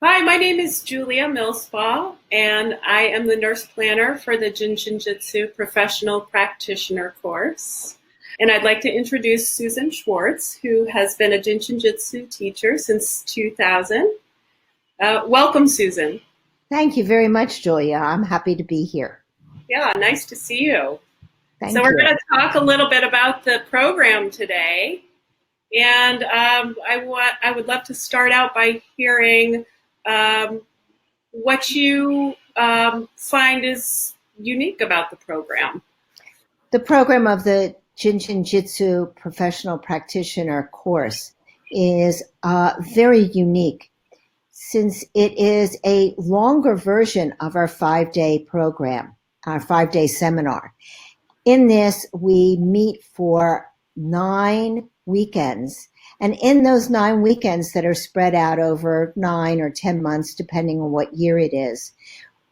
Hi, my name is Julia Millspaugh, and I am the nurse planner for the Jin Shin Jyutsu Professional Practitioner Course. And I'd like to introduce Susan Schwartz, who has been a Jin Shin Jyutsu teacher since 2000. Welcome, Susan. Thank you very much, Julia. I'm happy to be here. Yeah, nice to see you. Thank So we're you. going to talk a little bit about the program today. And I would love to start out by hearing what you find is unique about the program. The program of the Jin Shin Jyutsu Professional Practitioner Course is very unique since it is a longer version of our 5-day program, our 5-day seminar. In this, we meet for 9 weekends. And in those 9 weekends that are spread out over 9 or 10 months, depending on what year it is,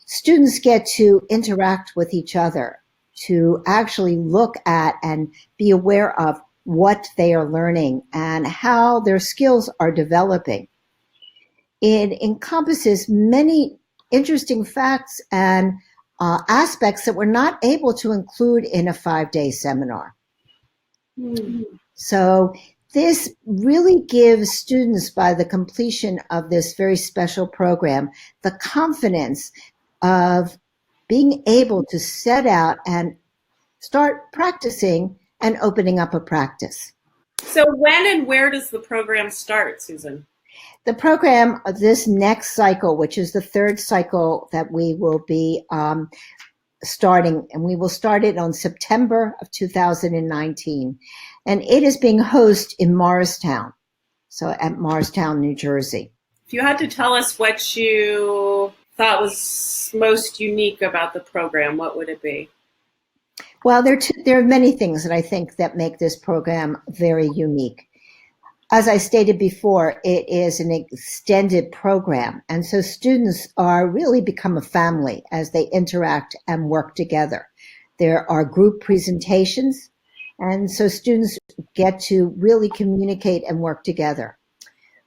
students get to interact with each other, to actually look at and be aware of what they are learning and how their skills are developing. It encompasses many interesting facts and aspects that we're not able to include in a 5-day seminar. So this really gives students, by the completion of this very special program, the confidence of being able to set out and start practicing and opening up a practice. So when and where does the program start, Susan? The program, this next cycle, which is the 3rd cycle that we will be starting, and we will start it on September of 2019. And it is being hosted in Morristown, so at Morristown, New Jersey. If you had to tell us what you thought was most unique about the program, what would it be? Well, there are many things that I think that make this program very unique. As I stated before, it is an extended program, and so students are really become a family as they interact and work together. There are group presentations, and so students get to really communicate and work together.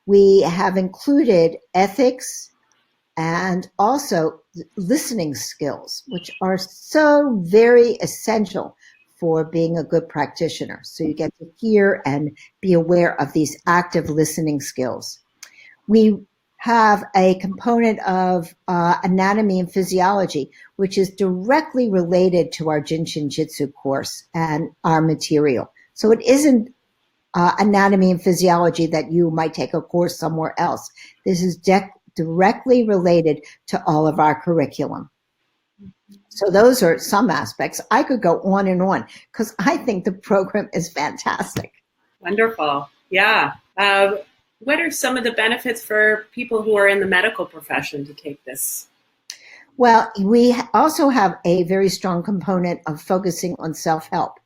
We have included ethics and also listening skills, which are so very essential for being a good practitioner. So you get to hear and be aware of these active listening skills. We have a component of anatomy and physiology, which is directly related to our Jin Shin Jyutsu course and our material. So it isn't anatomy and physiology that you might take a course somewhere else. This is directly related to all of our curriculum. So those are some aspects. I could go on and on because I think the program is fantastic. Wonderful. Yeah. What are some of the benefits for people who are in the medical profession to take this? Well, we also have a very strong component of focusing on self-help.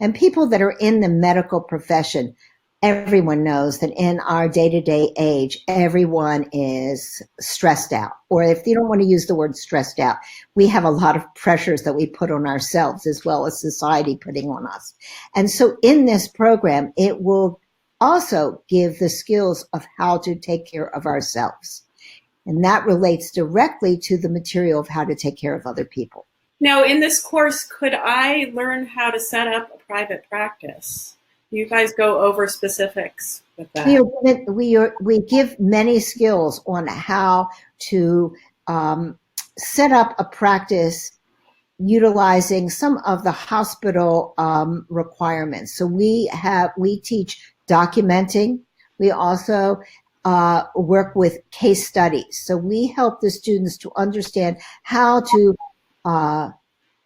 And people that are in the medical profession, everyone knows that in our day-to-day age, everyone is stressed out. Or if you don't want to use the word stressed out, we have a lot of pressures that we put on ourselves as well as society putting on us. And so in this program, it will also give the skills of how to take care of ourselves. And that relates directly to the material of how to take care of other people. Now, in this course, could I learn how to set up a private practice? You guys go over specifics with that. We give many skills on how to set up a practice utilizing some of the hospital requirements. So we teach documenting. We also work with case studies. So we help the students to understand how to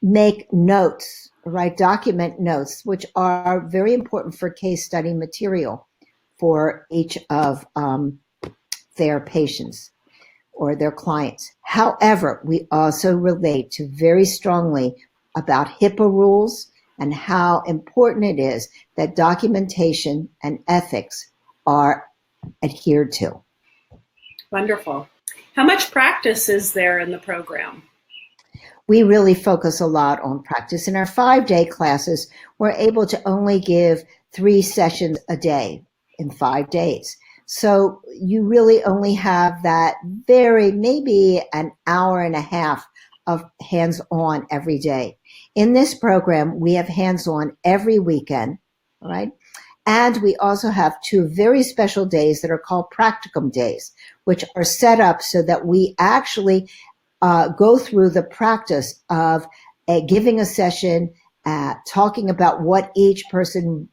make notes, right? Document notes, which are very important for case study material for each of their patients or their clients. However, we also relate to very strongly about HIPAA rules and how important it is that documentation and ethics are adhered to. Wonderful. How much practice is there in the program? We really focus a lot on practice. In our 5-day classes, we're able to only give 3 sessions a day in 5 days. So you really only have that maybe an hour and a half of hands-on every day. In this program, we have hands-on every weekend, all right? And we also have 2 very special days that are called Practicum days, which are set up so that we actually go through the practice of giving a session, talking about what each person,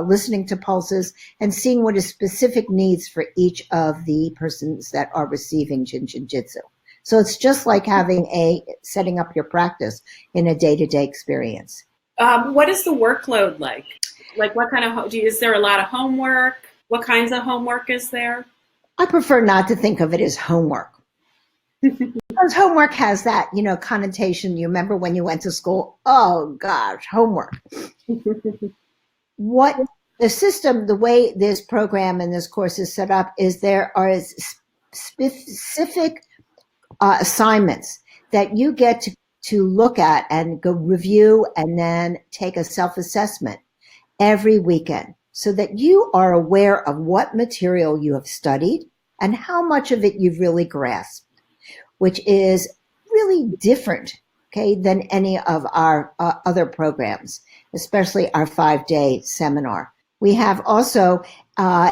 listening to pulses, and seeing what is specific needs for each of the persons that are receiving Jin Shin Jyutsu. So it's just like setting up your practice in a day-to-day experience. What is the workload like? Like what kind of, is there a lot of homework? What kinds of homework is there? I prefer not to think of it as homework. Because homework has that, connotation. You remember when you went to school? Oh gosh, homework. What the system, the way this program and this course is set up is there are specific assignments that you get to look at and go review and then take a self-assessment every weekend so that you are aware of what material you have studied and how much of it you've really grasped, which is really different, okay, than any of our other programs, especially our 5-day seminar. We have also,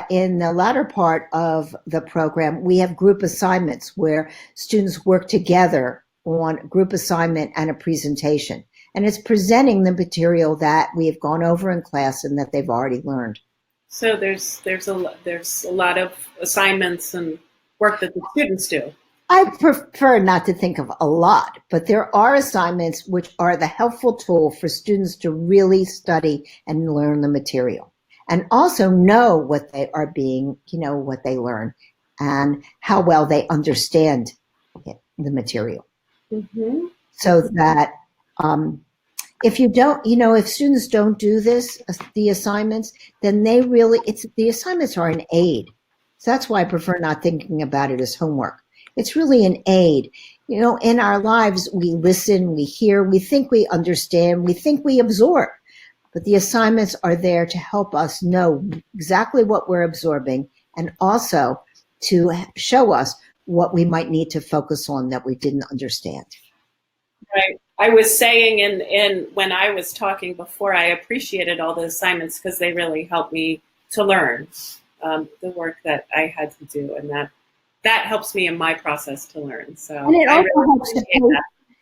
in the latter part of the program, we have group assignments where students work together on group assignment and a presentation. And it's presenting the material that we have gone over in class and that they've already learned. So there's a lot of assignments and work that the students do. I prefer not to think of a lot, but there are assignments which are the helpful tool for students to really study and learn the material and also know what they are what they learn and how well they understand the material. Mm-hmm. So that if you don't, if students don't do the assignments, then the assignments are an aid. So that's why I prefer not thinking about it as homework. It's really an aid. In our lives, we listen, we hear, we think we understand, we think we absorb. But the assignments are there to help us know exactly what we're absorbing and also to show us what we might need to focus on that we didn't understand. Right. I was saying in when I was talking before, I appreciated all the assignments because they really helped me to learn the work that I had to do, and that helps me in my process to learn. So and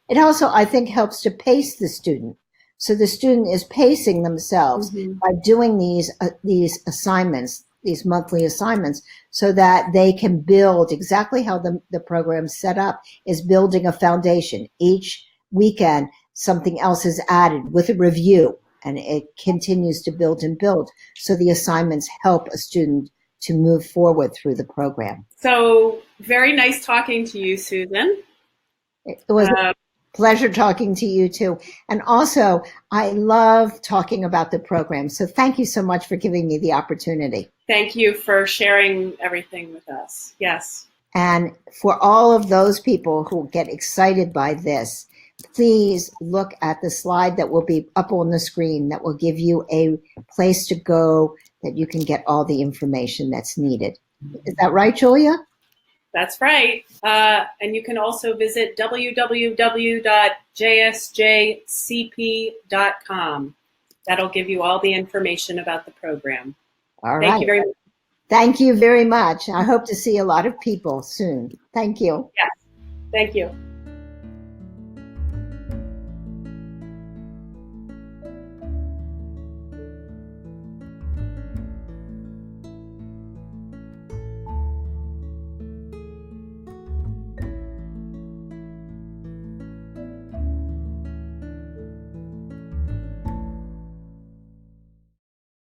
it also I think helps to pace the student. So the student is pacing themselves by doing these assignments, these monthly assignments, so that they can build exactly how the program's set up is building a foundation. Each weekend, something else is added with a review, and it continues to build and build. So the assignments help a student to move forward through the program. So very nice talking to you, Susan. It was a pleasure talking to you too. And also, I love talking about the program. So thank you so much for giving me the opportunity. Thank you for sharing everything with us. Yes. And for all of those people who get excited by this, please look at the slide that will be up on the screen that will give you a place to go that you can get all the information that's needed. Is that right, Julia? That's right. And you can also visit www.jsjcp.com. That'll give you all the information about the program. All right. Thank you very much. Thank you very much. I hope to see a lot of people soon. Thank you. Yes. Thank you.